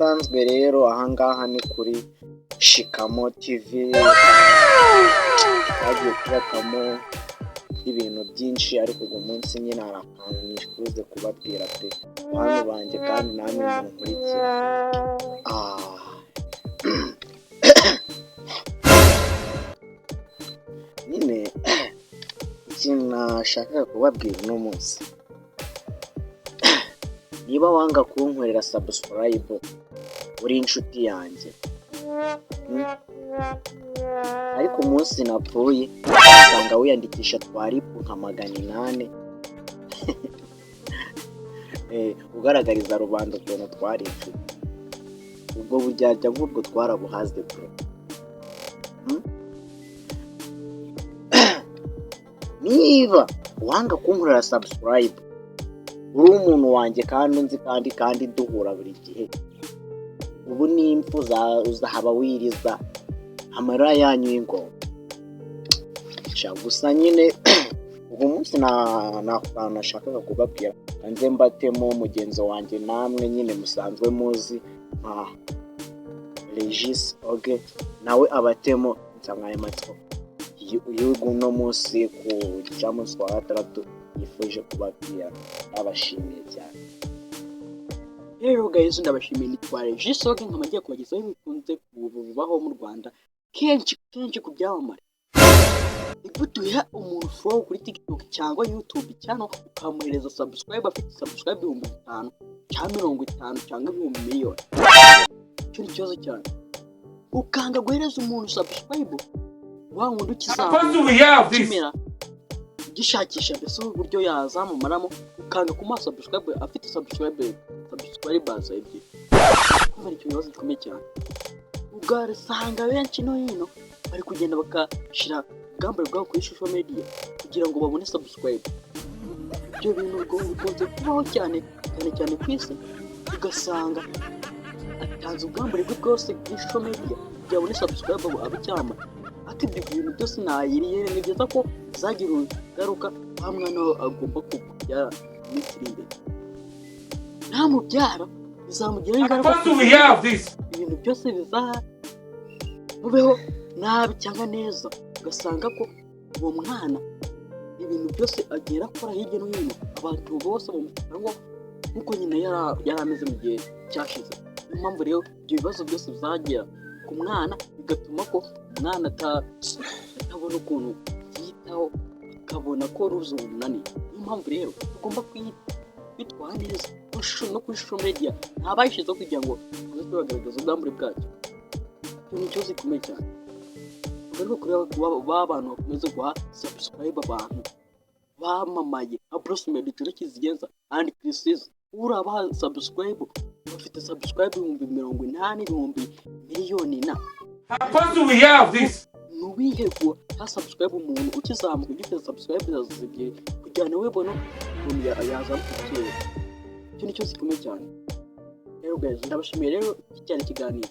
nk'ibisanzwe rero ahangaha ni kuri Shikamo TV, hagiye kubakamo ibintu byinshi, ariko uyu munsi nyine hari akantu nifuza kubabwira pe bantu banjye kandi namwe munkurikira. Nyine ikintu nashakaga kubabwira uno munsi, niba wanga kunkorera subscribe uri inshuti yanjye, ariko umunsi napfuye usanga wiyandikisha twaripu nka 800 ugaragariza rubanda ukuntu twari inshuti. Ubwo bujyajya bw'ubwo twarabuhaze bro. Niba wanga kunkorera subscribe uri umuntu wanjye kandi unzi kandi duhura buri gihe, ubu ni impfu uzahaba wiriza amarira yanyu y'ingoma. Gusa nyine ubu munsi nashakaga kubabwira nze mbatemo mugenzi wanjye namwe nyine musanzwe muzi nka Regis Oge, nawe abatemo insanganyamatsiko y'uno munsi ku gicamunsi wa gatandatu yifuje kubabwira. Abashimiye cyane. Rero guys, ndabashimiye, nitwa Regis Oge, nkaba ngiye kubagezaho ibikunze kubaho mu Rwanda kenshi ku byamamare. Igutuha umuntu follow kuri TikTok cyangwa YouTube cyangwa ukamuhereza subscribe, afite subscribe 5,000 cyangwa 50 cyangwa 1,000,000. Cyo ni cyozo cyane. Ukanga guhereza umuntu subscribe wa wundi ukizamura gishakisha mbese uburyo yazamumaramo, ukanga kuma subscribe afite subscribers ebyiri. Kuba icyo kibazo gikomeye cyane. Ugasanga benshi no hino bari kugenda bakashira gambare bwabo kuri social media kugira ngo babone subscribe. Ibyo bintu bikunze kubaho cyane ku isi. Ugasanga atanze ubwambare bwe bwose kuri social media kugira abone subscribe abicyama. Ati ibyo bintu byose nayiriye, ni byiza ko zagira ingaruka wa mwana agomba kubyara n'itirinde. Nta mubyara bizamugira ingaruka. Ibintu byose bizamubeho nabi cyangwa neza. Ugasanga ko uwo mwana ibintu byose agera akora hirya no hino, abantu bose bamufata ngo nkuko nyine yari ameze mu gihe cyashize. Niyo mpamvu rero ibyo bibazo byose bizagera ku mwana, bigatuma ko umwana atabona ukuntu yitaho, akabona ko ruzi umunani. Niyo mpamvu rero tugomba kwitwara neza no kuri social media, ntabayishizeho kugira ngo tuze tubagaragaza ubwambure bwacu. Icyo ni ikibazo gikomeye cyane. Rero kureba abantu bakomeze guha subscribe abantu bamamaye nka Bruce Melody, Kizigenza and Chris's. Urabaha subscribe, bafite subscribe 80,000,000 na. Nubihego ha subscribe umuntu ukizamuka ugifite subscribe zazibye kujyana webona umuntu yazamukiye. Icyo ni cyo gikomeye cyane. Rero guys, ndabashimiye rero cyane kiganiro.